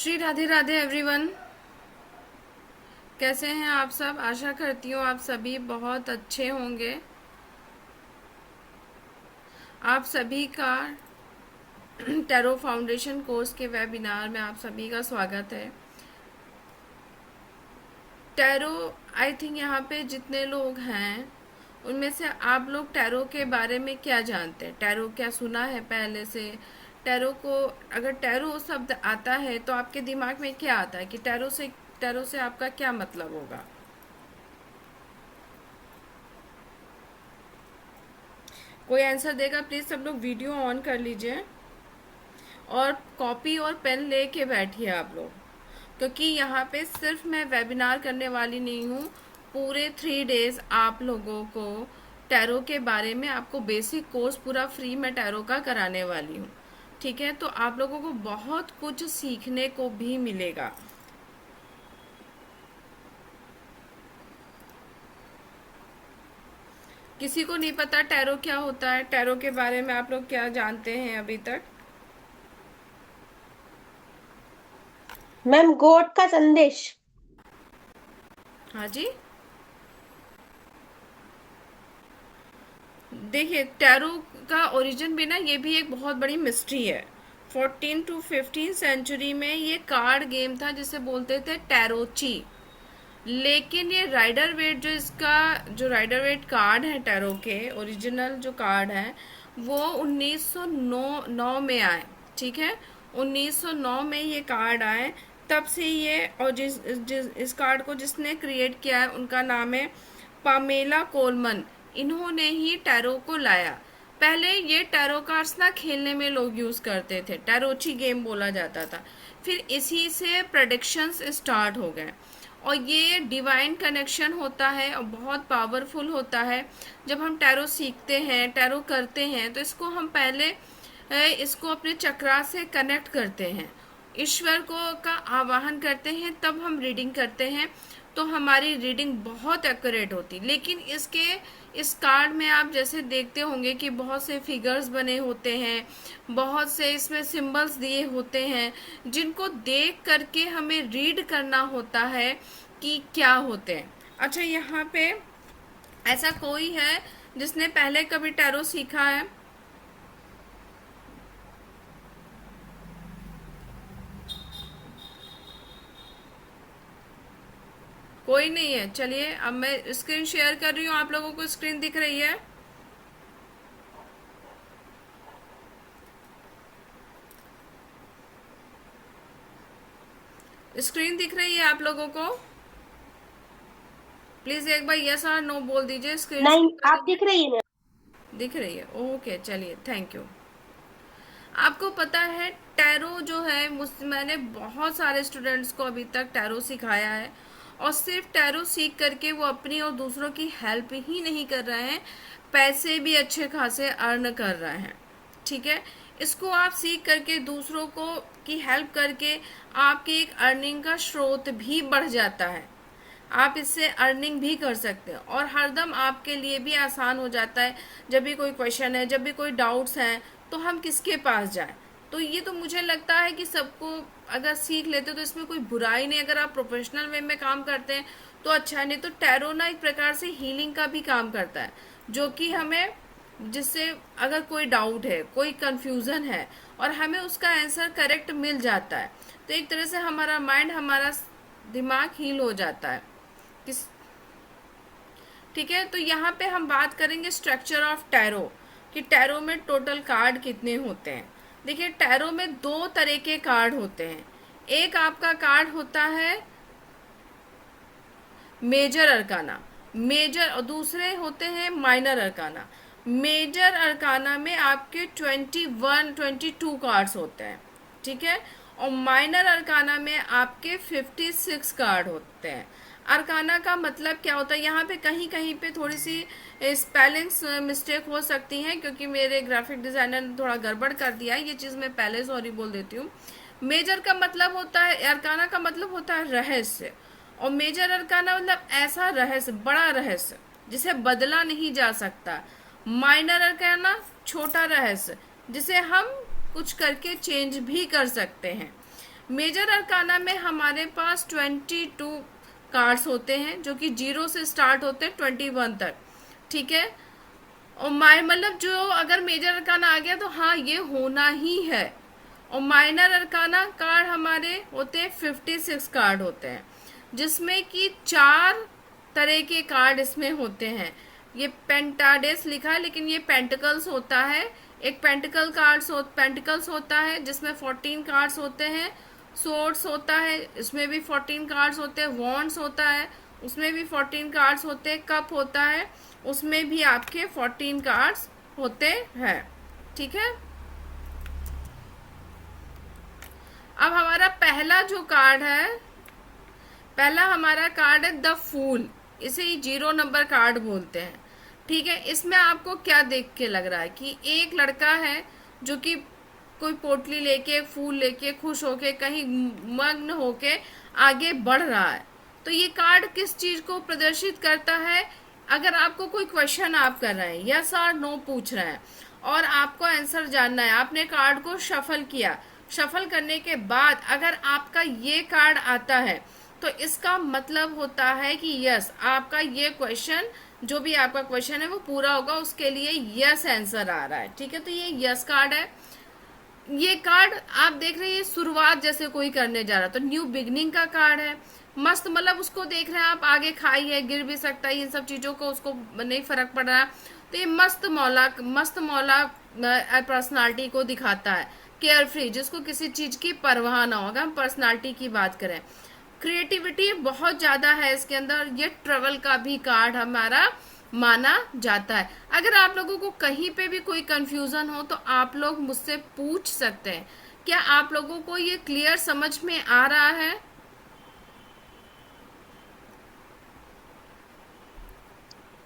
Shri Radhe Radhe everyone. कैसे हैं आप सब? आशा करती हूँ आप सभी बहुत अच्छे होंगे। आप सभी का टैरो फाउंडेशन कोर्स के वेबिनार में आप सभी का स्वागत है। टैरो, आई थिंक यहाँ पे जितने लोग हैं उनमें से आप लोग टैरो के बारे में क्या जानते हैं? टैरो क्या सुना है पहले से? टैरो को, अगर टैरो शब्द आता है तो आपके दिमाग में क्या आता है कि टैरो से आपका क्या मतलब होगा? कोई आंसर देगा? प्लीज सब लोग वीडियो ऑन कर लीजिए और कॉपी और पेन लेके बैठिए आप लोग, क्योंकि यहाँ पे सिर्फ मैं वेबिनार करने वाली नहीं हूँ। पूरे 3 डेज आप लोगों को टैरो के बारे में, आपको बेसिक कोर्स पूरा फ्री में टैरो का कराने वाली हूँ। ठीक है, तो आप लोगों को बहुत कुछ सीखने को भी मिलेगा। किसी को नहीं पता टैरो क्या होता है? टैरो के बारे में आप लोग क्या जानते हैं अभी तक? मैम, गॉड का संदेश। हाँ जी, देखिए टैरो का ओरिजिन भी ना, ये भी एक बहुत बड़ी मिस्ट्री है। 14 टू 15 सेंचुरी में ये कार्ड गेम था जिसे बोलते थे टैरोची। लेकिन ये राइडर वेट, जो राइडर वेट कार्ड है टैरो के ओरिजिनल जो कार्ड है, वो 1909 में आए। ठीक है, 1909 में ये कार्ड आए। तब से ये, और इस कार्ड को जिसने क्रिएट किया है उनका नाम है पामेला कोलमन। इन्होंने ही टैरो को लाया। पहले ये टैरो कार्ड्स ना खेलने में लोग यूज करते थे, टैरोची गेम बोला जाता था। फिर इसी से प्रेडिक्शंस स्टार्ट हो गए और ये डिवाइन कनेक्शन होता है और बहुत पावरफुल होता है। जब हम टैरो सीखते हैं, टैरो करते हैं, तो इसको हम पहले इसको अपने चक्रा से कनेक्ट करते हैं, ईश्वर को का आवाहन करते हैं, तब हम रीडिंग करते हैं। तो हमारी रीडिंग बहुत एक्यूरेट होती। लेकिन इस कार्ड में आप जैसे देखते होंगे कि बहुत से फिगर्स बने होते हैं, बहुत से इसमें सिंबल्स दिए होते हैं, जिनको देख करके हमें रीड करना होता है कि क्या होते हैं। अच्छा, यहाँ पे ऐसा कोई है जिसने पहले कभी टैरो सीखा है? कोई नहीं है? चलिए, अब मैं स्क्रीन शेयर कर रही हूँ, आप लोगों को स्क्रीन दिख रही है? स्क्रीन दिख रही है आप लोगों को? प्लीज एक बार यस और नो बोल दीजिए। स्क्रीन नहीं, शेयर आप दिख रही है मैम। दिख रही है? ओके, चलिए, थैंक यू। आपको पता है टैरो जो है, मैंने बहुत सारे स्टूडेंट्स को अभी तक टैरो सिखाया है, और सिर्फ टैरो सीख करके वो अपनी और दूसरों की हेल्प ही नहीं कर रहे हैं, पैसे भी अच्छे खासे अर्न कर रहे हैं। ठीक है, इसको आप सीख करके दूसरों को की हेल्प करके आपकी एक अर्निंग का स्रोत भी बढ़ जाता है। आप इससे अर्निंग भी कर सकते हैं और हरदम आपके लिए भी आसान हो जाता है। जब भी कोई क्वेश्चन है, जब भी कोई डाउट्स हैं, तो हम किसके पास जाएं? तो ये तो मुझे लगता है कि सबको अगर सीख लेते तो इसमें कोई बुराई नहीं। अगर आप प्रोफेशनल वे में काम करते हैं तो अच्छा है, नहीं तो टैरो ना एक प्रकार से हीलिंग का भी काम करता है, जो कि हमें, जिससे अगर कोई डाउट है, कोई कंफ्यूजन है और हमें उसका आंसर करेक्ट मिल जाता है, तो एक तरह से हमारा माइंड, हमारा दिमाग हील हो जाता है। किस ठीक है, तो यहाँ पे हम बात करेंगे स्ट्रक्चर ऑफ टैरो, कि टैरो में टोटल कार्ड कितने होते हैं। देखिए, टैरो में 2 तरह के कार्ड होते हैं। एक आपका कार्ड होता है मेजर अरकाना, मेजर, और दूसरे होते हैं माइनर अरकाना। मेजर अरकाना में आपके 22 कार्ड्स होते हैं। ठीक है, और माइनर अरकाना में आपके 56 कार्ड होते हैं। अरकाना का मतलब क्या होता है? यहाँ पे कहीं कहीं पे थोड़ी सी स्पेलिंग्स मिस्टेक हो सकती हैं, क्योंकि मेरे ग्राफिक डिजाइनर ने थोड़ा गड़बड़ कर दिया है। ये चीज मैं पहले सॉरी बोल देती हूँ। मेजर का मतलब होता है, अरकाना का मतलब होता है रहस्य, और मेजर अरकाना मतलब ऐसा रहस्य, बड़ा रहस्य जिसे बदला नहीं जा सकता। माइनर अरकाना छोटा रहस्य जिसे हम कुछ करके चेंज भी कर सकते हैं। मेजर अरकाना में हमारे पास 22 कार्ड्स होते हैं जो कि 0 से स्टार्ट होते हैं 21 तक, ठीक है। और मतलब जो अगर मेजर अरकाना आ गया तो हाँ ये होना ही है। और माइनर अरकाना कार्ड हमारे होते हैं 56 कार्ड होते हैं, जिसमें कि 4 तरह के कार्ड इसमें होते हैं। ये पेंटाडेस लिखा है लेकिन ये पेंटिकल्स होता है। एक पेंटिकल्स होता है जिसमें 14 कार्ड्स होते हैं। सोर्ड्स होता है, इसमें भी 14 कार्ड्स होते हैं। वॉन्ड्स होता है, उसमें भी 14 कार्ड्स होते हैं। कप होता है, उसमें भी आपके 14 कार्ड्स होते हैं, ठीक है। अब हमारा पहला जो कार्ड है, पहला हमारा कार्ड है द फूल। इसे ही 0 नंबर कार्ड बोलते हैं, ठीक है। इसमें आपको क्या देख के लग रहा है कि एक लड़का है जो कि कोई पोटली लेके, फूल लेके, खुश होके, कहीं मग्न होके आगे बढ़ रहा है। तो ये कार्ड किस चीज को प्रदर्शित करता है? अगर आपको कोई क्वेश्चन आप कर रहे हैं, यस और नो पूछ रहे हैं और आपको आंसर जानना है, आपने कार्ड को शफल किया, शफल करने के बाद अगर आपका ये कार्ड आता है तो इसका मतलब होता है कि यस, आपका ये क्वेश्चन, जो भी आपका क्वेश्चन है वो पूरा होगा, उसके लिए यस आंसर आ रहा है, ठीक है। तो ये यस कार्ड है। ये कार्ड आप देख रहे हैं शुरुआत जैसे कोई करने जा रहा है, तो न्यू बिगनिंग का कार्ड है। मस्त, मतलब उसको देख रहे हैं आप, आगे खाई है, गिर भी सकता है, इन सब चीजों को उसको नहीं फर्क पड़ रहा। तो ये मस्त मौला पर्सनालिटी को दिखाता है, केयर फ्री, जिसको किसी चीज की परवाह ना होगा। हम पर्सनालिटी की बात करें, क्रिएटिविटी बहुत ज्यादा है इसके अंदर। ये ट्रेवल का भी कार्ड हमारा माना जाता है। अगर आप लोगों को कहीं पे भी कोई कंफ्यूजन हो तो आप लोग मुझसे पूछ सकते हैं। क्या आप लोगों को ये क्लियर समझ में आ रहा है?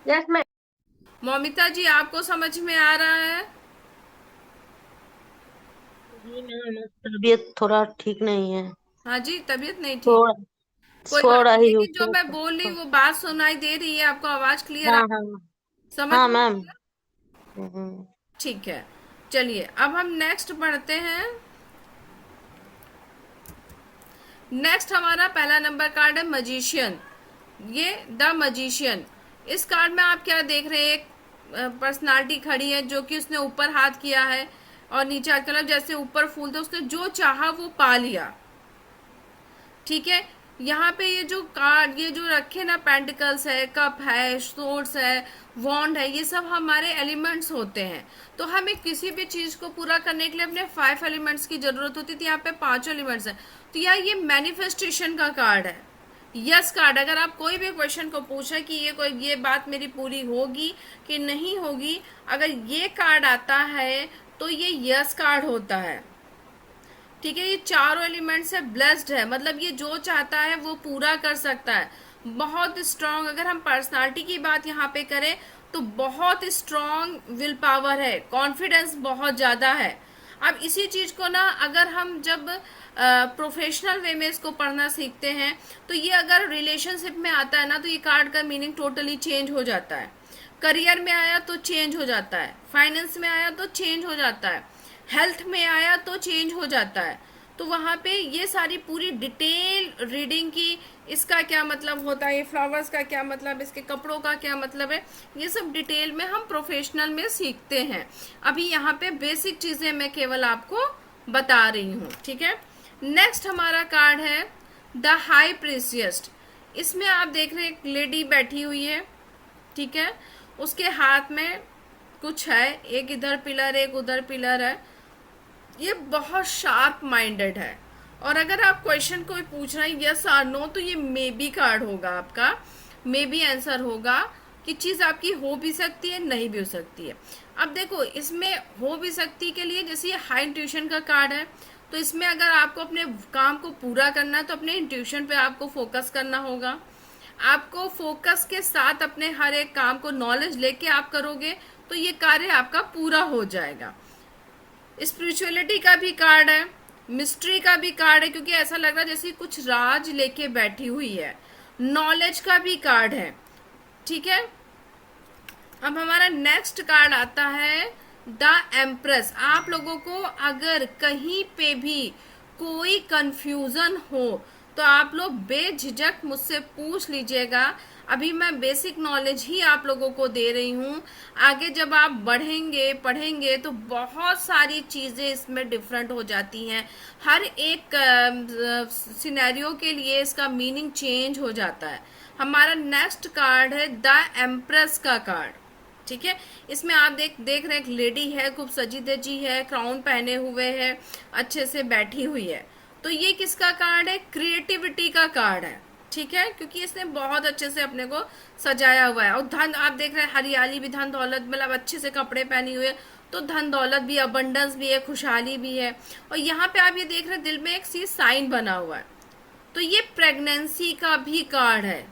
Yes ma'am. मौमिता जी, आपको समझ में आ रहा है? जी मैम, तबीयत थोड़ा ठीक नहीं है। हाँ जी, तबीयत नहीं ठीक। थोड़ा कोई बात थोड़ा नहीं, ही लेकिन जो ऊपर। मैं बोल रही वो बात सुनाई दे रही है आपको? आवाज क्लियर हाँ आ, हाँ। समझ हाँ में आ मैम। गया? हम्म। ठीक है, चलिए अब हम नेक्स्ट पढ़ते हैं। नेक्स्ट हमारा पहला नंबर कार्ड है मजिशियन। ये द मजिशियन। इस कार्ड में आप क्या देख रहे हैं? एक पर्सनालिटी खड़ी है जो कि उसने ऊपर हाथ किया है और नीचे हाथ, मतलब जैसे ऊपर फूल थे, उसने जो चाहा वो पा लिया, ठीक है। यहाँ पे ये जो कार्ड, ये जो रखे ना, पेंटिकल्स है, कप है, सोर्ड्स है, वॉन्ड है, ये सब हमारे एलिमेंट्स होते हैं। तो हमें किसी भी चीज को पूरा करने के लिए अपने 5 एलिमेंट्स की जरूरत होती थी। यहाँ पे 5 एलिमेंट्स है। तो यार ये मैनिफेस्टेशन का कार्ड है, यस कार्ड। अगर आप कोई भी क्वेश्चन को पूछे कि ये बात मेरी पूरी होगी कि नहीं होगी, अगर ये कार्ड आता है तो ये यस कार्ड होता है, ठीक है। ये चारों एलिमेंट से ब्लेस्ड है, मतलब ये जो चाहता है वो पूरा कर सकता है। बहुत स्ट्रांग, अगर हम पर्सनालिटी की बात यहाँ पे करें तो बहुत स्ट्रांग विल पावर है, कॉन्फिडेंस बहुत ज्यादा है। अब इसी चीज को ना, अगर हम जब प्रोफेशनल वे में इसको पढ़ना सीखते हैं तो ये अगर रिलेशनशिप में आता है ना, तो ये कार्ड का मीनिंग टोटली चेंज हो जाता है। करियर में आया तो चेंज हो जाता है, फाइनेंस में आया तो चेंज हो जाता है, हेल्थ में आया तो चेंज हो जाता है। तो वहां पे ये सारी पूरी डिटेल रीडिंग की, इसका क्या मतलब होता है, ये फ्लावर्स का क्या मतलब, इसके कपड़ों का क्या मतलब है, ये सब डिटेल में हम प्रोफेशनल में सीखते हैं। अभी यहाँ पे बेसिक चीजें मैं केवल आपको बता रही हूँ, ठीक है। नेक्स्ट हमारा कार्ड है द हाई प्रीसियस्ट। इसमें आप देख रहे हैं एक लेडी बैठी हुई है, ठीक है। उसके हाथ में कुछ है, एक इधर पिलर एक उधर पिलर है। ये बहुत शार्प माइंडेड है। और अगर आप क्वेश्चन कोई पूछ रहे हैं यस और नो, तो ये मे बी कार्ड होगा आपका, मे बी आंसर होगा कि चीज आपकी हो भी सकती है, नहीं भी हो सकती है। अब देखो, इसमें हो भी सकती के लिए, जैसे ये हाई इंट्यूशन का कार्ड है, तो इसमें अगर आपको अपने काम को पूरा करना है तो अपने इंट्यूशन पे आपको फोकस करना होगा। आपको फोकस के साथ अपने हर एक काम को नॉलेज लेके आप करोगे तो ये कार्य आपका पूरा हो जाएगा। स्पिरिचुअलिटी का भी कार्ड है, मिस्ट्री का भी कार्ड है, क्योंकि ऐसा लग रहा है जैसे कुछ राज लेके बैठी हुई है। नॉलेज का भी कार्ड है, ठीक है। अब हमारा नेक्स्ट कार्ड आता है द एम्प्रेस। आप लोगों को अगर कहीं पे भी कोई कंफ्यूजन हो तो आप लोग बेझिझक मुझसे पूछ लीजिएगा। अभी मैं बेसिक नॉलेज ही आप लोगों को दे रही हूँ। आगे जब आप बढ़ेंगे पढ़ेंगे तो बहुत सारी चीजें इसमें डिफरेंट हो जाती हैं। हर एक सिनेरियो के लिए इसका मीनिंग चेंज हो जाता है। हमारा नेक्स्ट कार्ड है द एम्प्रेस का कार्ड। ठीक है, इसमें आप देख रहे हैं, एक लेडी है, खूब सजी धजी है, क्राउन पहने हुए है, अच्छे से बैठी हुई है। तो ये किसका कार्ड है? क्रिएटिविटी का कार्ड है। ठीक है, क्योंकि इसने बहुत अच्छे से अपने को सजाया हुआ है। और धन आप देख रहे हैं, हरियाली भी, धन दौलत, मतलब अच्छे से कपड़े पहने हुए, तो धन दौलत भी, अबंडेंस भी है, खुशहाली भी है। और यहाँ पे आप ये देख रहे हैं, दिल में एक सी साइन बना हुआ है। तो ये प्रेगनेंसी का भी कार्ड है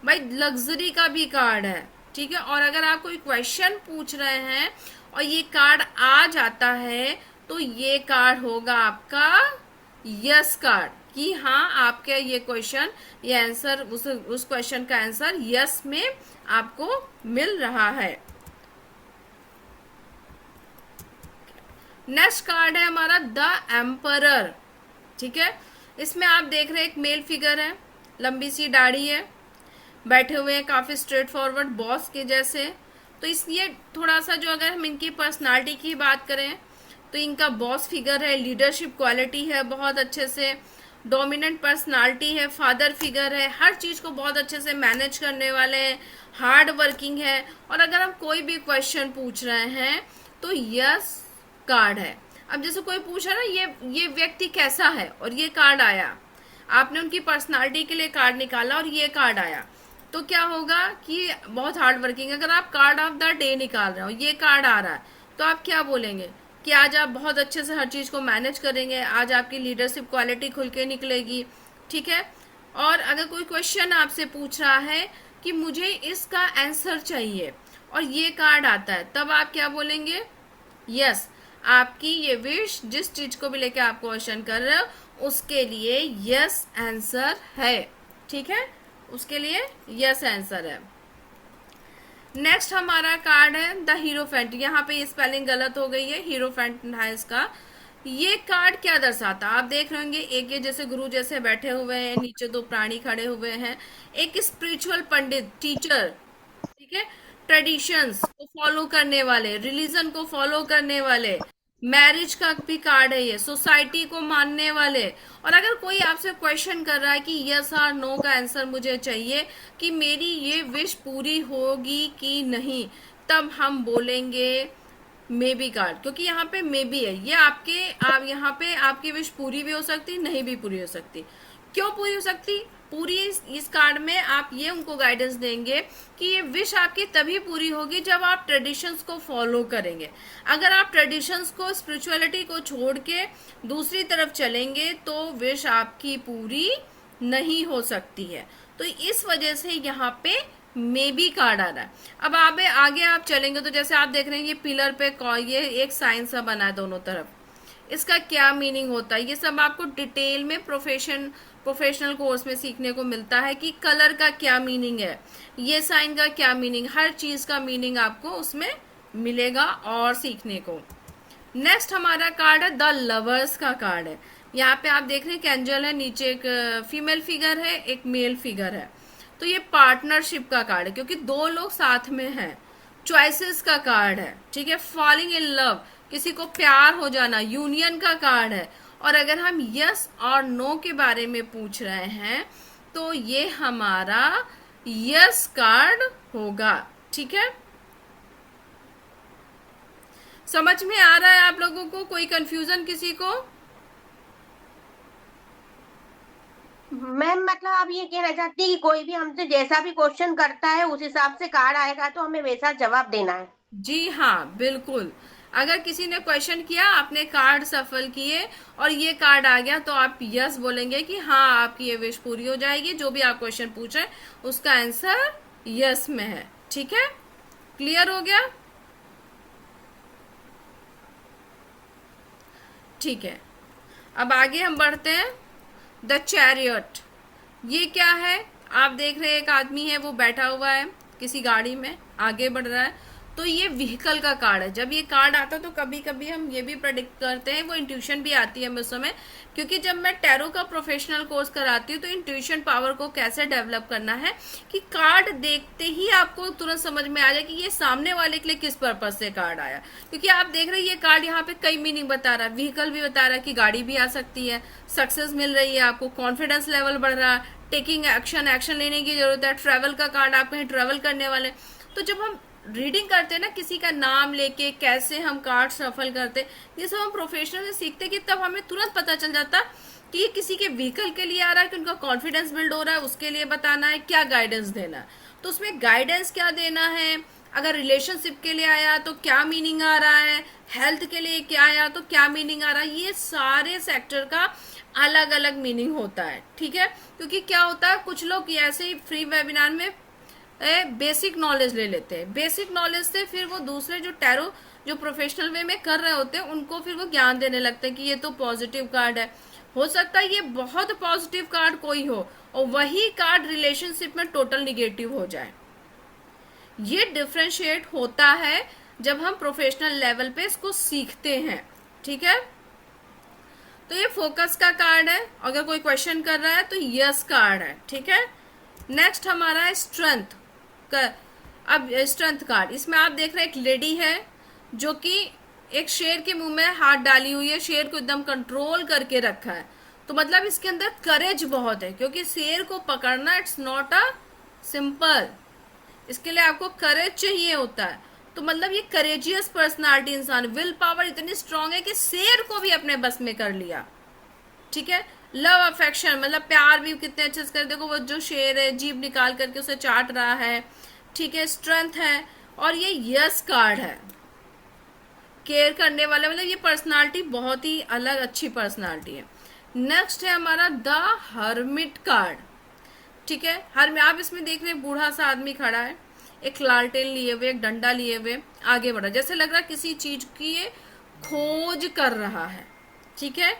भाई, लग्जरी का भी कार्ड है। ठीक है, और अगर आप कोई क्वेश्चन पूछ रहे हैं और ये कार्ड आ जाता है तो ये कार्ड होगा आपका यस कार्ड, कि हाँ आपके ये क्वेश्चन, ये आंसर, उस क्वेश्चन का आंसर यस में आपको मिल रहा है। नेक्स्ट कार्ड है हमारा द एम्परर। ठीक है, इसमें आप देख रहे हैं एक मेल फिगर है, लंबी सी दाढ़ी है, बैठे हुए हैं काफी स्ट्रेट फॉरवर्ड बॉस के जैसे। तो इसलिए थोड़ा सा, जो अगर हम इनकी पर्सनालिटी की बात करें तो इनका बॉस फिगर है, लीडरशिप क्वालिटी है बहुत अच्छे से, डोमिनेंट पर्सनालिटी है, फादर फिगर है, हर चीज को बहुत अच्छे से मैनेज करने वाले हैं, हार्ड वर्किंग है। और अगर हम कोई भी क्वेश्चन पूछ रहे हैं तो यस कार्ड है। अब जैसे कोई पूछा ना, ये व्यक्ति कैसा है, और ये कार्ड आया, आपने उनकी पर्सनालिटी के लिए कार्ड निकाला और ये कार्ड आया, तो क्या होगा कि बहुत हार्ड वर्किंग। अगर आप कार्ड ऑफ द डे निकाल रहे हो, ये कार्ड आ रहा है, तो आप क्या बोलेंगे कि आज आप बहुत अच्छे से हर चीज को मैनेज करेंगे, आज आपकी लीडरशिप क्वालिटी खुल के निकलेगी। ठीक है, और अगर कोई क्वेश्चन आपसे पूछ रहा है कि मुझे इसका आंसर चाहिए और ये कार्ड आता है, तब आप क्या बोलेंगे? यस, आपकी ये विश, जिस चीज को भी लेके आप क्वेश्चन कर रहे हो उसके लिए यस आंसर है। ठीक है, उसके लिए यस आंसर है। नेक्स्ट हमारा कार्ड है द हीरोफेंट। यहाँ पे ये स्पेलिंग गलत हो गई है, हीरोफेंट है इसका। ये कार्ड क्या दर्शाता है? आप देख रहे होंगे, एक ये जैसे गुरु जैसे बैठे हुए हैं, नीचे दो प्राणी खड़े हुए हैं, एक स्पिरिचुअल पंडित, टीचर। ठीक है, ट्रेडिशंस को फॉलो करने वाले, रिलीजन को फॉलो करने वाले, मैरिज का भी कार्ड है ये, सोसाइटी को मानने वाले। और अगर कोई आपसे क्वेश्चन कर रहा है कि यस और नो का आंसर मुझे चाहिए, कि मेरी ये विश पूरी होगी कि नहीं, तब हम बोलेंगे मे बी कार्ड, क्योंकि यहाँ पे मे बी है, ये आप यहाँ पे आपकी विश पूरी भी हो सकती, नहीं भी पूरी हो सकती। क्यों पूरी हो सकती? पूरी इस कार्ड में आप ये उनको गाइडेंस देंगे कि ये विश आपकी तभी पूरी होगी जब आप ट्रेडिशंस को फॉलो करेंगे। अगर आप ट्रेडिशंस को, स्पिरिचुअलिटी को छोड़ के दूसरी तरफ चलेंगे तो विश आपकी पूरी नहीं हो सकती है। तो इस वजह से यहाँ पे मे बी कार्ड आ रहा है। अब आगे आप चलेंगे तो जैसे आप देख रहे हैं, ये पिलर पे ये एक साइन सा बना है दोनों तरफ, इसका क्या मीनिंग होता है, ये सब आपको डिटेल में प्रोफेशनल कोर्स में सीखने को मिलता है कि कलर का क्या मीनिंग है, ये साइन का क्या मीनिंग, हर चीज का मीनिंग आपको उसमें मिलेगा और सीखने को। नेक्स्ट हमारा कार्ड है द लवर्स का कार्ड है। यहाँ पे आप देख रहे हैं, एक एंजल है, नीचे एक फीमेल फिगर है, एक मेल फिगर है। तो ये पार्टनरशिप का कार्ड है, क्योंकि दो लोग साथ में हैं। चॉइसेस का कार्ड है। ठीक है, फॉलिंग इन लव, किसी को प्यार हो जाना, यूनियन का कार्ड है। और अगर हम यस और नो के बारे में पूछ रहे हैं तो ये हमारा यस कार्ड होगा। ठीक है, समझ में आ रहा है आप लोगों को? कोई कंफ्यूजन किसी को? मैम मतलब आप ये कहना चाहती है कि कोई भी हमसे जैसा भी क्वेश्चन करता है उस हिसाब से कार्ड आएगा तो हमें वैसा जवाब देना है? जी हाँ, बिल्कुल। अगर किसी ने क्वेश्चन किया, आपने कार्ड सफल किए और ये कार्ड आ गया, तो आप यस बोलेंगे कि हाँ आपकी ये विश पूरी हो जाएगी। जो भी आप क्वेश्चन पूछ रहे हैं उसका आंसर यस में है। ठीक है, क्लियर हो गया? ठीक है, अब आगे हम बढ़ते हैं। द चैरियट, ये क्या है? आप देख रहे हैं एक आदमी है, वो बैठा हुआ है किसी गाड़ी में, आगे बढ़ रहा है। तो ये व्हीकल का कार्ड है। जब ये कार्ड आता है तो कभी कभी हम ये भी प्रेडिक्ट करते हैं, वो इंट्यूशन भी आती है हमें उस समय, क्योंकि जब मैं टैरो का प्रोफेशनल कोर्स कराती हूँ तो इंट्यूशन पावर को कैसे डेवलप करना है कि कार्ड देखते ही आपको तुरंत समझ में आ जाए कि ये सामने वाले के लिए किस पर्पज से कार्ड आया। क्योंकि आप देख रहे हैं ये कार्ड यहाँ पे कई मीनिंग बता रहा है, व्हीकल भी बता रहा है कि गाड़ी भी आ सकती है, सक्सेस मिल रही है आपको, कॉन्फिडेंस लेवल बढ़ रहा है, टेकिंग एक्शन, एक्शन लेने की जरूरत है, ट्रेवल का कार्ड, आप कहीं ट्रेवल करने वाले। तो जब हम रीडिंग करते हैं ना, किसी का नाम लेके कैसे हम कार्ड सफल करते, ये सब हम प्रोफेशनल से सीखते कि तब हमें तुरंत पता चल जाता कि ये किसी के व्हीकल के लिए आ रहा है, कि उनका कॉन्फिडेंस बिल्ड हो रहा है, उसके लिए बताना है, क्या गाइडेंस देना है। तो उसमें गाइडेंस क्या देना है, अगर रिलेशनशिप के लिए आया तो क्या मीनिंग आ रहा है, हेल्थ के लिए क्या आया तो क्या मीनिंग आ रहा है, ये सारे सेक्टर का अलग अलग मीनिंग होता है। ठीक है, क्योंकि क्या होता है, कुछ लोग ऐसे ही फ्री वेबिनार में बेसिक नॉलेज ले लेते हैं, बेसिक नॉलेज से फिर वो दूसरे जो टैरो जो प्रोफेशनल वे में कर रहे होते हैं उनको फिर वो ज्ञान देने लगते हैं कि ये तो पॉजिटिव कार्ड है। हो सकता है ये बहुत पॉजिटिव कार्ड कोई हो और वही कार्ड रिलेशनशिप में टोटल निगेटिव हो जाए। ये डिफ्रेंशिएट होता है जब हम प्रोफेशनल लेवल पे इसको सीखते हैं। ठीक है, तो ये फोकस का कार्ड है, अगर कोई क्वेश्चन कर रहा है तो यस कार्ड है। ठीक है, नेक्स्ट हमारा है स्ट्रेंथ का। अब स्ट्रेंथ कार्ड, इसमें आप देख रहे हैं एक लेडी है जो कि एक शेर के मुंह में हाथ डाली हुई है, शेर को एकदम कंट्रोल करके रखा है। तो मतलब इसके अंदर करेज बहुत है, क्योंकि शेर को पकड़ना इट्स नॉट अ सिंपल, इसके लिए आपको करेज चाहिए होता है। तो मतलब ये करेजियस पर्सनालिटी इंसान, विल पावर इतनी स्ट्रांग है कि शेर को भी अपने बस में कर लिया। ठीक है, लव अफेक्शन मतलब प्यार भी कितने अच्छे से कर, देखो वो जो शेर है जीभ निकाल करके उसे चाट रहा है। ठीक है, स्ट्रेंथ है, और ये यस कार्ड है, केयर करने वाला, मतलब ये पर्सनालिटी बहुत ही अलग अच्छी पर्सनालिटी है। नेक्स्ट है हमारा द हर्मिट कार्ड। ठीक है, आप इसमें देख रहे हैं बूढ़ा सा आदमी खड़ा है, एक लालटेन लिए हुए, एक डंडा लिए हुए आगे बढ़ा, जैसे लग रहा है किसी चीज की ये खोज कर रहा है। ठीक है,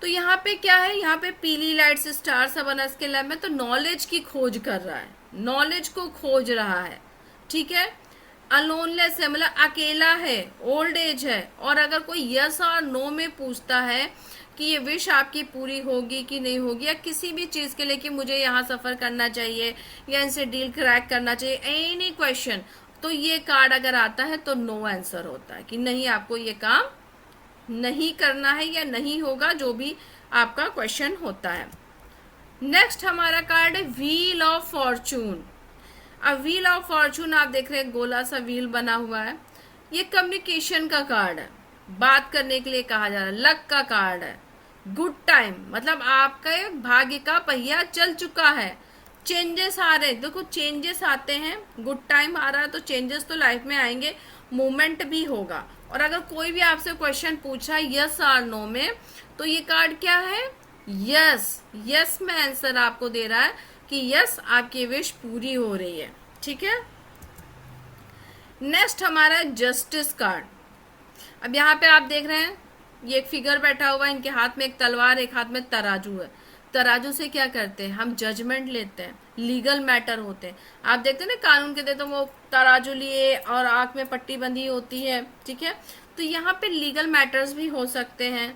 तो यहाँ पे क्या है, यहाँ पे पीली लाइट से स्टार सा बना इसके लैब में, तो नॉलेज की खोज कर रहा है, नॉलेज को खोज रहा है। ठीक है, अलोनलेस है मतलब अकेला है, ओल्ड एज है, और अगर कोई यस और नो में पूछता है कि ये विश आपकी पूरी होगी कि नहीं होगी, या किसी भी चीज के लिए कि मुझे यहाँ सफर करना चाहिए या इनसे डील क्रैक करना चाहिए, एनी क्वेश्चन, तो ये कार्ड अगर आता है तो नो आंसर होता है कि नहीं, आपको ये काम नहीं करना है या नहीं होगा, जो भी आपका क्वेश्चन होता है। नेक्स्ट हमारा कार्ड है व्हील ऑफ फॉर्चून। अब व्हील ऑफ फॉर्चून आप देख रहे हैं गोला सा व्हील बना हुआ है, ये कम्युनिकेशन का कार्ड है, बात करने के लिए कहा जा रहा है, लक का कार्ड है, गुड टाइम मतलब आपका भाग्य का पहिया चल चुका है, चेंजेस आ रहे हैं, देखो चेंजेस आते हैं, गुड टाइम आ रहा है तो चेंजेस तो लाइफ में आएंगे, मूवमेंट भी होगा। और अगर कोई भी आपसे क्वेश्चन पूछा यस और नो में, तो ये कार्ड क्या है, यस, यस में आंसर आपको दे रहा है कि यस आपकी विश पूरी हो रही है। ठीक है, नेक्स्ट हमारा जस्टिस कार्ड। अब यहाँ पे आप देख रहे हैं ये एक फिगर बैठा हुआ है, इनके हाथ में एक तलवार, एक हाथ में तराजू है। तराजू से क्या करते हैं, हम जजमेंट लेते हैं, लीगल मैटर होते हैं। आप देखते हैं ना कानून के, तो वो तराजू लिए और आंख में पट्टी बंधी होती है। ठीक है, तो यहाँ पे लीगल मैटर्स भी हो सकते हैं,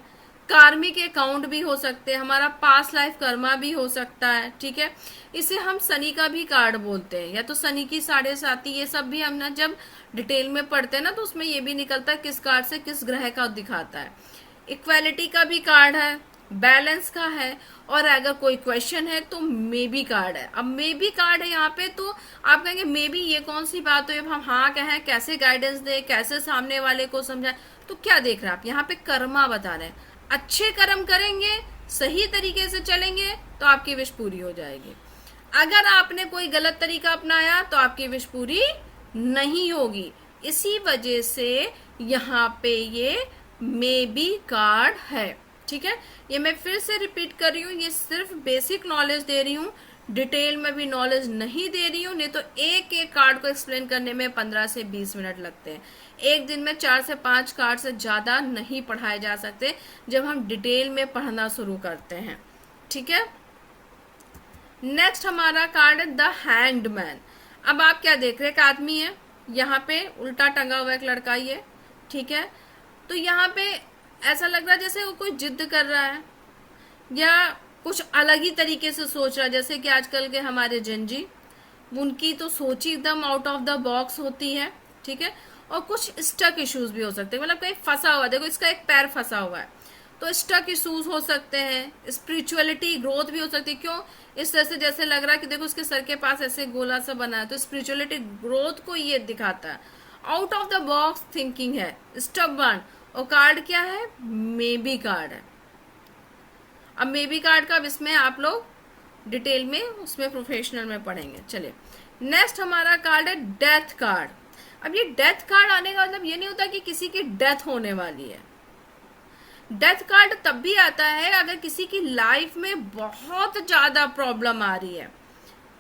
कार्मिक अकाउंट भी हो सकते हैं, हमारा पास्ट लाइफ कर्मा भी हो सकता है। ठीक है, इसे हम शनि का भी कार्ड बोलते हैं, या तो शनि की 7.5, ये सब भी हम ना जब डिटेल में पढ़ते हैं ना तो उसमें ये भी निकलता है किस कार्ड से किस ग्रह का दिखाता है। इक्वालिटी का भी कार्ड है, बैलेंस का है, और अगर कोई क्वेश्चन है तो मे बी कार्ड है। अब मे बी कार्ड है यहाँ पे, तो आप कहेंगे मे बी ये कौन सी बात है, अब हम हाँ कहें, कैसे गाइडेंस दे, कैसे सामने वाले को समझाए। तो क्या देख रहे हैं आप, यहाँ पे कर्मा बता रहे हैं, अच्छे कर्म करेंगे, सही तरीके से चलेंगे तो आपकी विश पूरी हो जाएगी। अगर आपने कोई गलत तरीका अपनाया तो आपकी विश पूरी नहीं होगी। इसी वजह से यहाँ पे ये मे बी कार्ड है। ठीक है, ये मैं फिर से रिपीट कर रही हूँ, ये सिर्फ बेसिक नॉलेज दे रही हूँ, डिटेल में भी नॉलेज नहीं दे रही हूँ, नहीं तो एक एक कार्ड को एक्सप्लेन करने में 15 से 20 मिनट लगते हैं। एक दिन में 4 से 5 कार्ड से ज्यादा नहीं पढ़ाए जा सकते जब हम डिटेल में पढ़ना शुरू करते हैं। ठीक है, नेक्स्ट हमारा कार्ड है द हैंगड मैन। अब आप क्या देख रहे हैं, एक आदमी है, यहाँ पे उल्टा टंगा हुआ एक लड़का ये, ठीक है। तो यहाँ पे ऐसा लग रहा है जैसे वो कोई जिद कर रहा है या कुछ अलग ही तरीके से सोच रहा है, जैसे कि आजकल के हमारे जनजी, उनकी तो सोच ही एकदम आउट ऑफ द बॉक्स होती है, ठीक है। और कुछ स्टक इश्यूज भी हो सकते हैं, मतलब कहीं फंसा हुआ, देखो इसका एक पैर फंसा हुआ है, तो स्टक इश्यूज हो सकते हैं। स्पिरिचुअलिटी ग्रोथ भी हो सकती है, क्यों इस तरह से जैसे लग रहा है कि देखो उसके सर के पास ऐसे गोला सा बना है, तो स्पिरिचुअलिटी ग्रोथ को ये दिखाता है। Out of the box thinking है, स्टबर्न। और कार्ड क्या है, मे बी कार्ड है। अब मे बी कार्ड का अब इसमें आप लोग डिटेल में उसमें प्रोफेशनल में पढ़ेंगे। चलिए नेक्स्ट हमारा कार्ड है डेथ कार्ड। अब ये डेथ कार्ड आने का मतलब ये नहीं होता कि किसी की डेथ होने वाली है। डेथ कार्ड तब भी आता है अगर किसी की लाइफ में बहुत ज्यादा प्रॉब्लम आ रही है,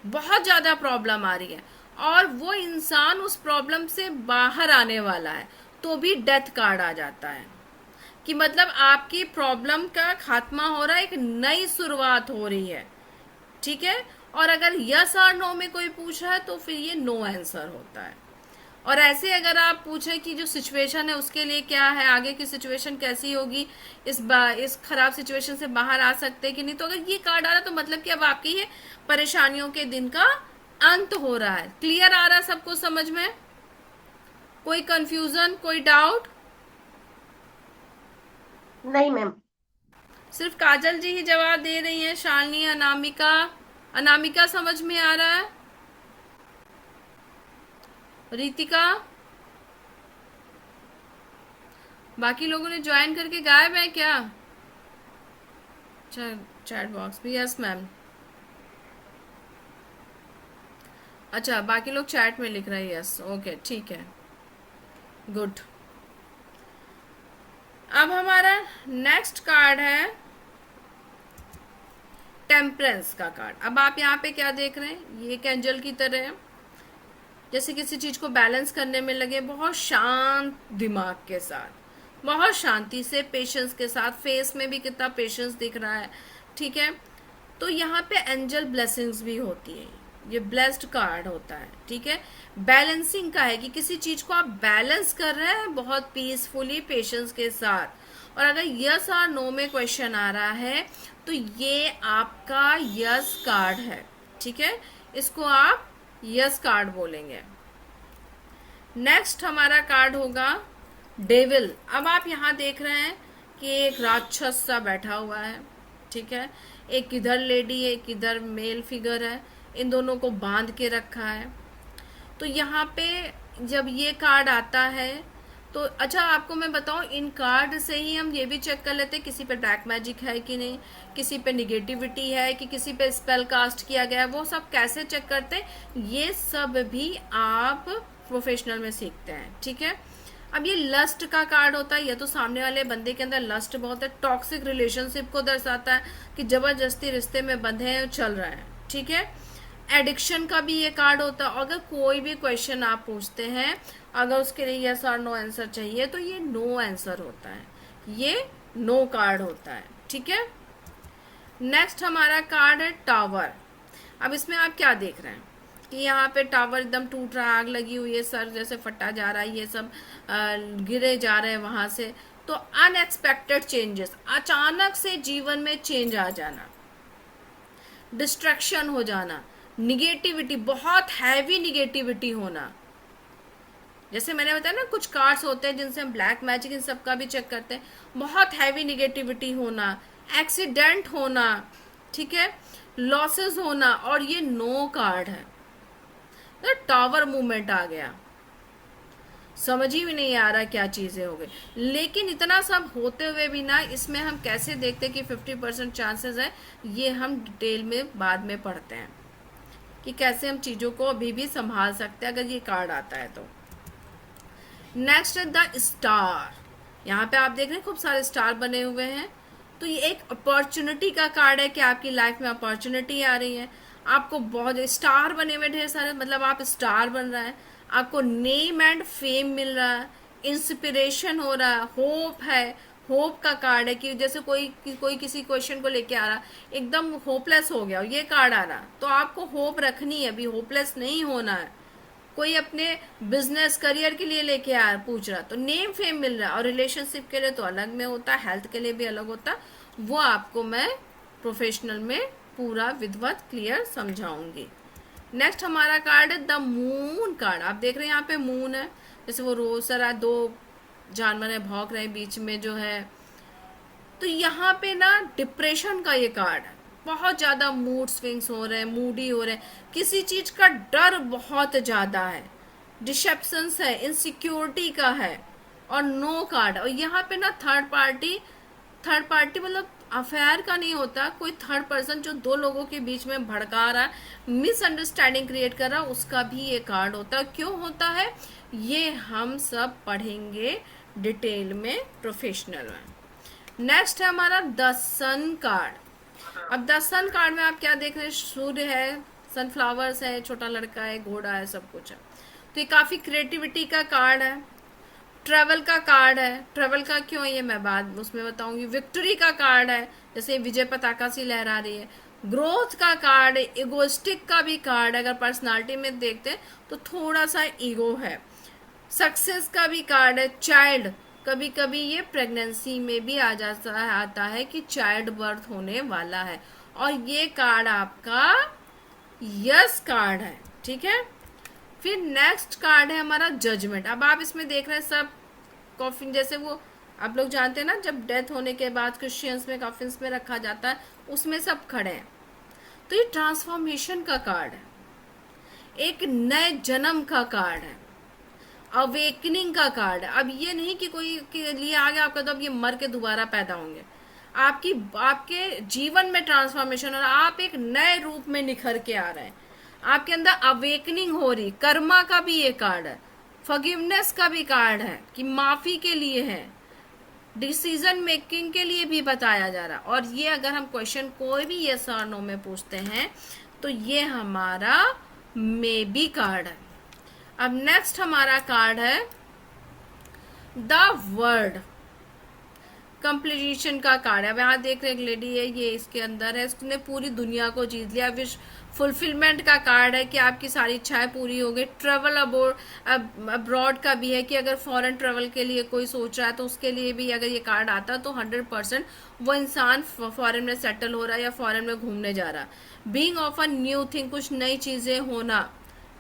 बहुत ज्यादा प्रॉब्लम आ रही है और वो इंसान उस प्रॉब्लम से बाहर आने वाला है, तो भी डेथ कार्ड आ जाता है कि मतलब आपकी प्रॉब्लम का खात्मा हो रहा है, एक नई शुरुआत हो रही है, ठीक है। और अगर यस और नो में कोई पूछ रहा है तो फिर ये नो आंसर होता है। और ऐसे अगर आप पूछे कि जो सिचुएशन है उसके लिए क्या है, आगे की सिचुएशन कैसी होगी, इस खराब सिचुएशन से बाहर आ सकते हैं कि नहीं, तो अगर ये कार्ड आ रहा है तो मतलब कि अब आपकी ये परेशानियों के दिन का अंत हो रहा है। क्लियर आ रहा है सबको समझ में? कोई कंफ्यूजन, कोई डाउट? नहीं मैम। सिर्फ काजल जी ही जवाब दे रही हैं, शालिनी, अनामिका। अनामिका समझ में आ रहा है? रितिका? बाकी लोगों ने ज्वाइन करके गायब है क्या? चैट बॉक्स भी यस मैम। अच्छा बाकी लोग चैट में लिख रहे हैं यस, ओके ठीक है, गुड। अब हमारा नेक्स्ट कार्ड है टेम्परेंस का कार्ड। अब आप यहाँ पे क्या देख रहे हैं, ये एक एंजल की तरह है, जैसे किसी चीज को बैलेंस करने में लगे, बहुत शांत दिमाग के साथ, बहुत शांति से, पेशेंस के साथ। फेस में भी कितना पेशेंस दिख रहा है, ठीक है। तो यहाँ पे एंजल ब्लेसिंग्स भी होती है, ये ब्लेस्ड कार्ड होता है, ठीक है। बैलेंसिंग का है कि किसी चीज को आप बैलेंस कर रहे हैं बहुत पीसफुली, पेशेंस के साथ। और अगर यस और नो में क्वेश्चन आ रहा है तो ये आपका यस कार्ड है, ठीक है, इसको आप यस कार्ड बोलेंगे। नेक्स्ट हमारा कार्ड होगा डेविल। अब आप यहाँ देख रहे हैं कि एक राक्षस सा बैठा हुआ है, ठीक है, एक इधर लेडी है, एक इधर मेल फिगर है, इन दोनों को बांध के रखा है। तो यहाँ पे जब ये कार्ड आता है तो अच्छा आपको मैं बताऊं, इन कार्ड से ही हम ये भी चेक कर लेते हैं किसी पे ब्लैक मैजिक है कि नहीं, किसी पे निगेटिविटी है कि किसी पे स्पेल कास्ट किया गया है, वो सब कैसे चेक करते हैं, ये सब भी आप प्रोफेशनल में सीखते हैं, ठीक है। अब ये लस्ट का कार्ड होता है, ये तो सामने वाले बंदे के अंदर लस्ट बहुत है, टॉक्सिक रिलेशनशिप को दर्शाता है कि जबरदस्ती रिश्ते में बंधे हैं, चल रहा है, ठीक है। एडिक्शन का भी ये कार्ड होता है। अगर कोई भी क्वेश्चन आप पूछते हैं, अगर उसके लिए यस और नो आंसर चाहिए तो ये नो आंसर होता है, ये नो कार्ड होता है, ठीक है। नेक्स्ट हमारा कार्ड है टावर। अब इसमें आप क्या देख रहे हैं कि यहाँ पे टावर एकदम टूट रहा है, आग लगी हुई है, सर जैसे फटा जा रहा है, ये सब गिरे जा रहे हैं वहां से। तो अनएक्सपेक्टेड चेंजेस, अचानक से जीवन में चेंज आ जाना, डिस्ट्रैक्शन हो जाना, निगेटिविटी, बहुत हैवी निगेटिविटी होना। जैसे मैंने बताया ना, कुछ कार्ड्स होते हैं जिनसे हम ब्लैक मैजिक इन सब का भी चेक करते हैं, बहुत हैवी निगेटिविटी होना, एक्सीडेंट होना, ठीक है, लॉसेस होना। और ये नो कार्ड है, तो टावर मूवमेंट आ गया, समझ ही नहीं आ रहा क्या चीजें हो गई। लेकिन इतना सब होते हुए भी ना, इसमें हम कैसे देखते कि 50% चांसेस है, ये हम डिटेल में बाद में पढ़ते हैं कि कैसे हम चीजों को अभी भी संभाल सकते हैं अगर ये कार्ड आता है तो। नेक्स्ट है द स्टार। यहाँ पे आप देख रहे हैं खूब सारे स्टार बने हुए हैं, तो ये एक अपॉर्चुनिटी का कार्ड है कि आपकी लाइफ में अपॉर्चुनिटी आ रही है, आपको बहुत स्टार बने हुए ढेर सारे, मतलब आप स्टार बन रहा है, आपको नेम एंड फेम मिल रहा है, इंस्पिरेशन हो रहा है, होप है, होप का कार्ड है कि जैसे कोई किसी क्वेश्चन को लेके आ रहा, एकदम होपलेस हो गया, ये कार्ड आ रहा, तो आपको होप रखनी है, अभी होपलेस नहीं होना है। कोई अपने बिजनेस करियर के लिए लेके आ पूछ रहा, तो नेम फेम मिल रहा है। और रिलेशनशिप के लिए तो अलग में होता है, हेल्थ के लिए भी अलग होता है, वो आपको मैं प्रोफेशनल में पूरा विधिवत क्लियर समझाऊंगी। नेक्स्ट हमारा कार्ड है द मून कार्ड। आप देख रहे हैं यहाँ पे मून है, जैसे वो रोज सरा दो जानवर है भौंक रहे हैं बीच में जो है। तो यहाँ पे ना डिप्रेशन का ये कार्ड है, बहुत ज्यादा मूड स्विंग्स हो रहे हैं, मूडी हो रहे हैं, किसी चीज का डर बहुत ज्यादा है, डिसेप्शंस है, इनसिक्योरिटी का है, और नो कार्ड। और यहाँ पे ना थर्ड पार्टी मतलब अफेयर का नहीं होता, कोई थर्ड पर्सन जो दो लोगों के बीच में भड़का रहा है, मिसअंडरस्टैंडिंग क्रिएट कर रहा है, उसका भी ये कार्ड होता है। क्यों होता है ये हम सब पढ़ेंगे डिटेल में प्रोफेशनल में। नेक्स्ट है हमारा द सन कार्ड। अब द सन कार्ड में आप क्या देख रहे हैं, सूर्य है, सनफ्लावर्स है, छोटा लड़का है, घोड़ा है, सब कुछ है। तो ये काफी क्रिएटिविटी का कार्ड है। ट्रेवल का कार्ड है, ट्रेवल का क्यों ये मैं बाद उसमें बताऊंगी। विक्ट्री का कार्ड है, जैसे विजय पताका सी लहरा रही है। ग्रोथ का कार्ड है, इगोस्टिक का भी कार्ड है, अगर पर्सनालिटी में देखते हैं तो थोड़ा सा ईगो है। सक्सेस का भी कार्ड है। चाइल्ड, कभी कभी ये प्रेगनेंसी में भी आता है कि चाइल्ड बर्थ होने वाला है। और ये कार्ड आपका यस कार्ड है, ठीक है। फिर नेक्स्ट कार्ड है हमारा जजमेंट। अब आप इसमें देख रहे हैं सब कॉफिन, जैसे वो आप लोग जानते हैं ना, जब डेथ होने के बाद क्रिश्चियंस में कॉफिन्स में रखा जाता है, उसमें सब खड़े हैं। तो ये ट्रांसफॉर्मेशन का कार्ड है, एक नए जन्म का कार्ड है, अवेकनिंग का कार्ड है। अब ये नहीं कि कोई के लिए आ गया आपका तो अब ये मर के दोबारा पैदा होंगे, आपके जीवन में ट्रांसफॉर्मेशन और आप एक नए रूप में निखर के आ रहे हैं, आपके अंदर अवेकनिंग हो रही। कर्मा का भी ये कार्ड है, फॉरगिवनेस का भी कार्ड है कि माफी के लिए है, डिसीजन मेकिंग के लिए भी बताया जा रहा। और ये अगर हम क्वेश्चन कोई भी यस और नो में पूछते हैं तो ये हमारा मे बी कार्ड है। अब नेक्स्ट हमारा कार्ड है द वर्ड, कंप्लीशन का कार्ड है। अब यहाँ देख रहे एक लेडी है, ये इसके अंदर है, उसने पूरी दुनिया को जीत लिया। विश फुलफिलमेंट का कार्ड है कि आपकी सारी इच्छाएं पूरी हो गई। ट्रेवल अब्रॉड का भी है कि अगर फॉरेन ट्रेवल के लिए कोई सोच रहा है तो उसके लिए भी अगर ये कार्ड आता तो 100% वो इंसान फॉरेन में सेटल हो रहा है या फॉरेन में घूमने जा रहा है। Being of a new thing, कुछ नई चीजें होना।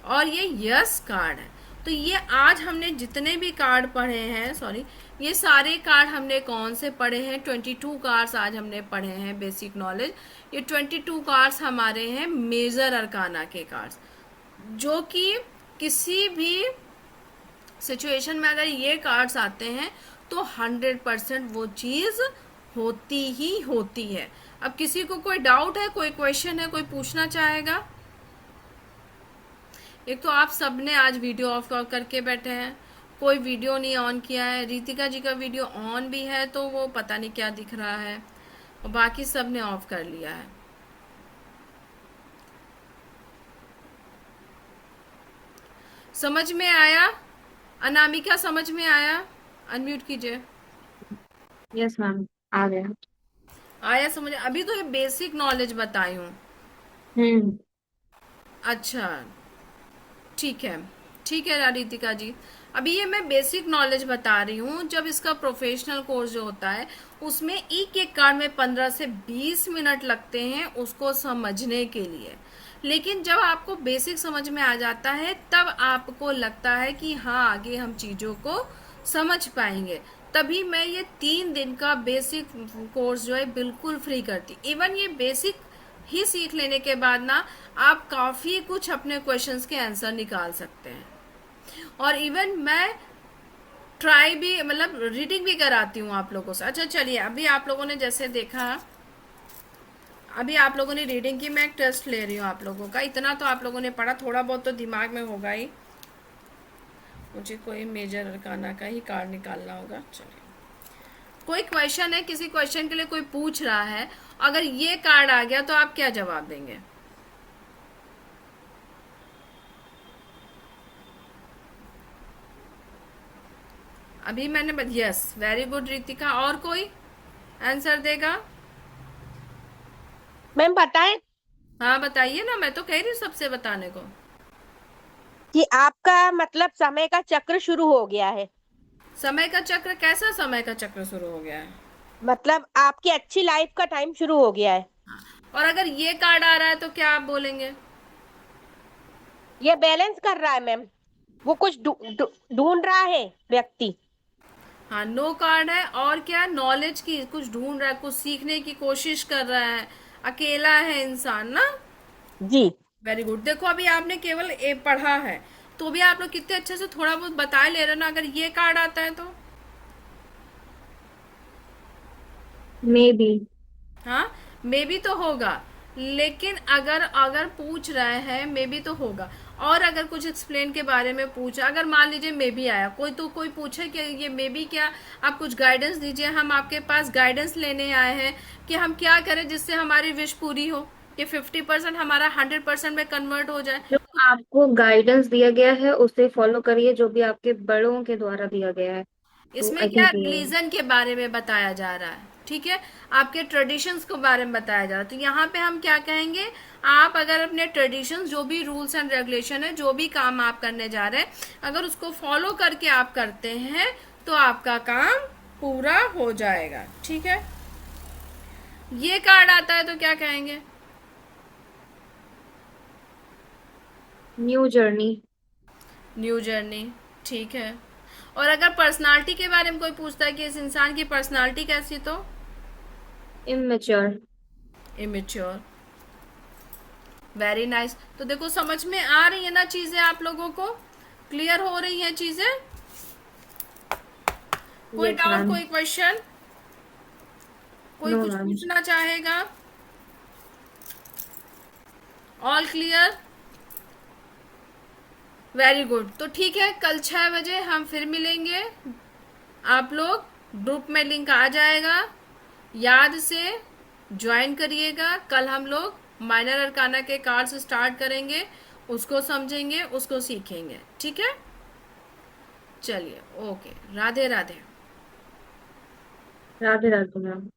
और ये यस कार्ड है। तो ये आज हमने जितने भी कार्ड पढ़े हैं, सॉरी, ये सारे कार्ड हमने कौन से पढ़े हैं, 22 कार्ड्स आज हमने पढ़े हैं बेसिक नॉलेज। ये 22 कार्ड्स हमारे हैं मेजर अरकाना के कार्ड्स, जो कि किसी भी सिचुएशन में अगर ये कार्ड्स आते हैं तो 100% वो चीज होती ही होती है। अब किसी को कोई डाउट है, कोई क्वेश्चन है, कोई पूछना चाहेगा? एक तो आप सबने आज वीडियो ऑफ करके बैठे हैं, कोई वीडियो नहीं ऑन किया है। रितिका जी का वीडियो ऑन भी है तो वो पता नहीं क्या दिख रहा है, और बाकी सबने ऑफ कर लिया है। समझ में आया? अनामिका समझ में आया? अनम्यूट कीजिए। यस मैम, आ गया। आया समझ? अभी तो ये बेसिक नॉलेज बताई हूँ। हम्म। अच्छा, ठीक है, ठीक है रितिका जी। अभी ये मैं बेसिक नॉलेज बता रही हूँ। जब इसका प्रोफेशनल कोर्स जो होता है उसमें एक एक कार्ड में 15 से 20 मिनट लगते हैं उसको समझने के लिए। लेकिन जब आपको बेसिक समझ में आ जाता है तब आपको लगता है कि हाँ आगे हम चीजों को समझ पाएंगे। तभी मैं ये 3 दिन का बेसिक कोर्स जो है बिल्कुल फ्री करती। इवन ये बेसिक ही सीख लेने के बाद ना आप काफी कुछ अपने क्वेश्चंस के आंसर निकाल सकते हैं। और इवन मैं ट्राई भी, मतलब रीडिंग भी कराती हूँ आप लोगों से। अच्छा चलिए, अभी आप लोगों ने जैसे देखा, अभी आप लोगों ने रीडिंग की, मैं एक टेस्ट ले रही हूँ आप लोगों का। इतना तो आप लोगों ने पढ़ा, थोड़ा बहुत तो दिमाग में होगा ही। मुझे कोई मेजर अरकाना का ही कार्ड निकालना होगा। चलिए, कोई क्वेश्चन है, किसी क्वेश्चन के लिए कोई पूछ रहा है, अगर ये कार्ड आ गया तो आप क्या जवाब देंगे? अभी मैंने यस, वेरी गुड रितिका। और कोई आंसर देगा? मैम बताएं? हाँ बताइए ना, मैं तो कह रही हूँ सबसे बताने को। कि आपका मतलब समय का चक्र शुरू हो गया है। समय का चक्र? कैसा समय का चक्र शुरू हो गया है? मतलब आपकी अच्छी लाइफ का टाइम शुरू हो गया है। और अगर ये कार्ड आ रहा है तो क्या आप बोलेंगे? ये बैलेंस कर रहा है मैम। वो कुछ ढूंढ रहा है व्यक्ति। हाँ, नो कार्ड है। और क्या? नॉलेज की कुछ ढूंढ रहा है, कुछ सीखने की कोशिश कर रहा है। अकेला है इंसान ना। जी। Very good. देखो अभी आपने केवल ए पढ़ा है, तो भी आप लोग कितने अच्छे से थोड़ा बहुत बता ले रहे हो ना। अगर ये कार्ड आता है तो मे बी। हाँ, मे बी तो होगा। लेकिन अगर अगर पूछ रहा है मे बी तो होगा। और अगर कुछ एक्सप्लेन के बारे में पूछा, अगर मान लीजिए मे बी आया, कोई तो कोई पूछे कि ये मे बी क्या, आप कुछ गाइडेंस दीजिए, हम आपके पास गाइडेंस लेने आए हैं कि हम क्या करें जिससे हमारी विश पूरी हो, कि 50% हमारा 100% में कन्वर्ट हो जाए। जो आपको गाइडेंस दिया गया है उसे फॉलो करिए, जो भी आपके बड़ों के द्वारा दिया गया है। तो इसमें आई क्या थिंक ये रिलीजन के बारे में बताया जा रहा है, ठीक है। आपके ट्रेडिशंस के बारे में बताया जा रहा है, तो यहाँ पे हम क्या कहेंगे, आप अगर अपने ट्रेडिशंस, जो भी रूल्स एंड रेगुलेशन है, जो भी काम आप करने जा रहे हैं, अगर उसको फॉलो करके आप करते हैं तो आपका काम पूरा हो जाएगा, ठीक है। ये कार्ड आता है तो क्या कहेंगे? New journey. न्यू जर्नी, ठीक है। और अगर पर्सनालिटी के बारे में कोई पूछता है कि इस इंसान की पर्सनालिटी कैसी, तो इमेच्योर। इमेच्योर। Very nice. तो देखो समझ में आ रही है ना चीजें, आप लोगों को क्लियर हो रही हैं चीजें? कोई यस डाउट, मैम। कोई क्वेश्चन, कोई नो कुछ मैम। पूछना चाहेगा? All clear? Very good. तो ठीक है, कल 6 बजे हम फिर मिलेंगे। आप लोग ग्रुप में लिंक आ जाएगा, याद से ज्वाइन करिएगा। कल हम लोग माइनर अरकाना के कार्ड्स स्टार्ट करेंगे, उसको समझेंगे, उसको सीखेंगे, ठीक है। चलिए, ओके, राधे राधे। राधे राधे मैम।